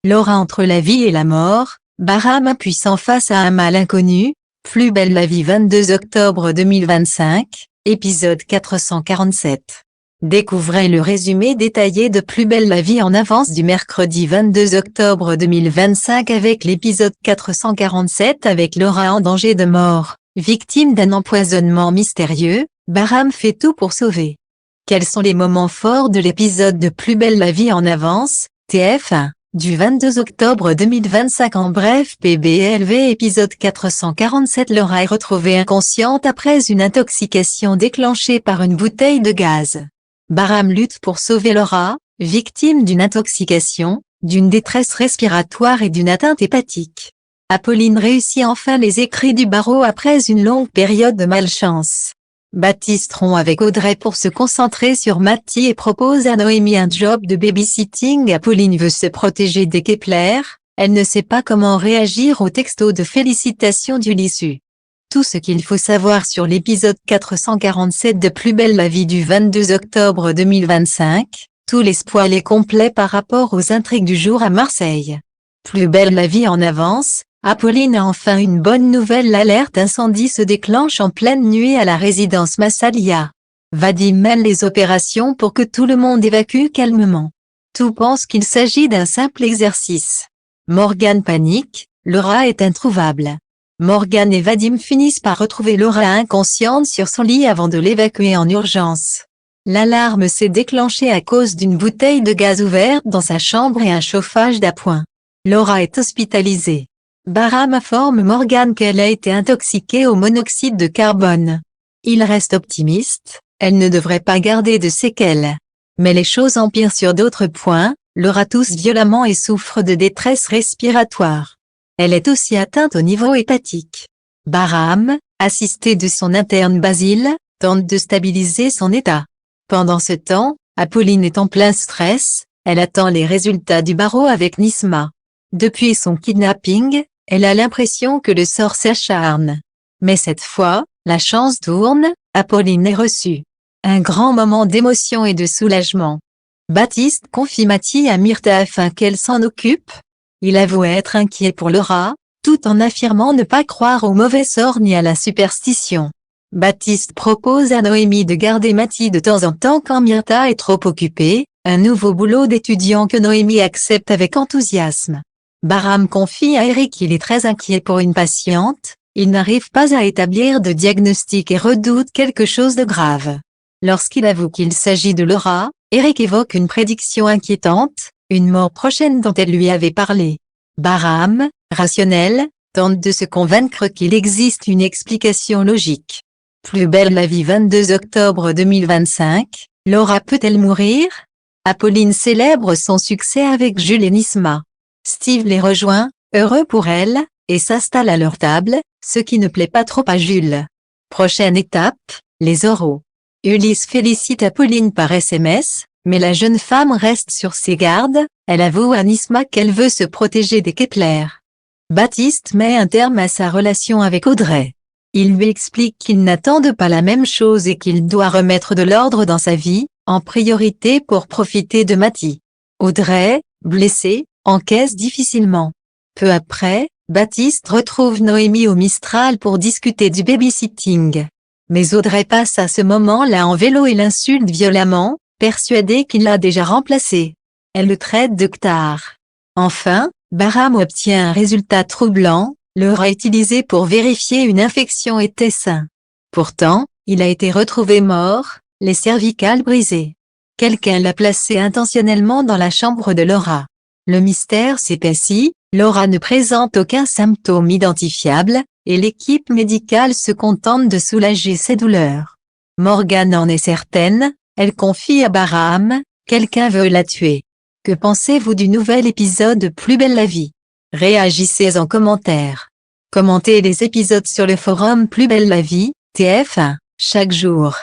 Laura entre la vie et la mort, Bahram impuissant face à un mal inconnu, Plus belle la vie 22 octobre 2025, épisode 447. Découvrez le résumé détaillé de Plus belle la vie en avance du mercredi 22 octobre 2025 avec l'épisode 447 avec Laura en danger de mort, victime d'un empoisonnement mystérieux, Bahram fait tout pour sauver. Quels sont les moments forts de l'épisode de Plus belle la vie en avance, TF1 du 22 octobre 2025 en bref PBLV épisode 447 Laura est retrouvée inconsciente après une intoxication déclenchée par une bouteille de gaz. Bahram lutte pour sauver Laura, victime d'une intoxication, d'une détresse respiratoire et d'une atteinte hépatique. Apolline réussit enfin les écrits du barreau après une longue période de malchance. Baptiste rompt avec Audrey pour se concentrer sur Mathie et propose à Noémie un job de babysitting. Apolline veut se protéger des Kepler, elle ne sait pas comment réagir au texto de félicitations d'Ulysse. Tout ce qu'il faut savoir sur l'épisode 447 de Plus belle la vie du 22 octobre 2025, tout l'espoir est complet par rapport aux intrigues du jour à Marseille. Plus belle la vie en avance. Apolline a enfin une bonne nouvelle, l'alerte incendie se déclenche en pleine nuit à la résidence Massalia. Vadim mène les opérations pour que tout le monde évacue calmement. Tout pense qu'il s'agit d'un simple exercice. Morgane panique, Laura est introuvable. Morgane et Vadim finissent par retrouver Laura inconsciente sur son lit avant de l'évacuer en urgence. L'alarme s'est déclenchée à cause d'une bouteille de gaz ouverte dans sa chambre et un chauffage d'appoint. Laura est hospitalisée. Bahram informe Morgane qu'elle a été intoxiquée au monoxyde de carbone. Il reste optimiste, elle ne devrait pas garder de séquelles. Mais les choses empirent sur d'autres points, Laura tousse violemment et souffre de détresse respiratoire. Elle est aussi atteinte au niveau hépatique. Bahram, assisté de son interne Basile, tente de stabiliser son état. Pendant ce temps, Apolline est en plein stress, elle attend les résultats du barreau avec Nisma. Depuis son kidnapping, elle a l'impression que le sort s'acharne. Mais cette fois, la chance tourne, Apolline est reçue. Un grand moment d'émotion et de soulagement. Baptiste confie Mathie à Myrtha afin qu'elle s'en occupe. Il avoue être inquiet pour Laura, tout en affirmant ne pas croire au mauvais sort ni à la superstition. Baptiste propose à Noémie de garder Mathie de temps en temps quand Myrtha est trop occupée, un nouveau boulot d'étudiant que Noémie accepte avec enthousiasme. Bahram confie à Eric qu'il est très inquiet pour une patiente, il n'arrive pas à établir de diagnostic et redoute quelque chose de grave. Lorsqu'il avoue qu'il s'agit de Laura, Eric évoque une prédiction inquiétante, une mort prochaine dont elle lui avait parlé. Bahram, rationnel, tente de se convaincre qu'il existe une explication logique. Plus belle la vie 22 octobre 2025, Laura peut-elle mourir? Apolline célèbre son succès avec Jules et Nisma. Steve les rejoint, heureux pour elle, et s'installe à leur table, ce qui ne plaît pas trop à Jules. Prochaine étape, les oraux. Ulysse félicite Apolline par SMS, mais la jeune femme reste sur ses gardes, elle avoue à Nisma qu'elle veut se protéger des Kepler. Baptiste met un terme à sa relation avec Audrey. Il lui explique qu'ils n'attendent pas la même chose et qu'il doit remettre de l'ordre dans sa vie, en priorité pour profiter de Mathie. Audrey, blessée, encaisse difficilement. Peu après, Baptiste retrouve Noémie au Mistral pour discuter du babysitting. Mais Audrey passe à ce moment-là en vélo et l'insulte violemment, persuadée qu'il l'a déjà remplacé. Elle le traite de ctard. Enfin, Bahram obtient un résultat troublant, Laura utilisé pour vérifier une infection était sain. Pourtant, il a été retrouvé mort, les cervicales brisées. Quelqu'un l'a placé intentionnellement dans la chambre de Laura. Le mystère s'épaissit, Laura ne présente aucun symptôme identifiable, et l'équipe médicale se contente de soulager ses douleurs. Morgane en est certaine, elle confie à Bahram, quelqu'un veut la tuer. Que pensez-vous du nouvel épisode de Plus belle la vie? Réagissez en commentaire. Commentez les épisodes sur le forum Plus belle la vie, TF1, chaque jour.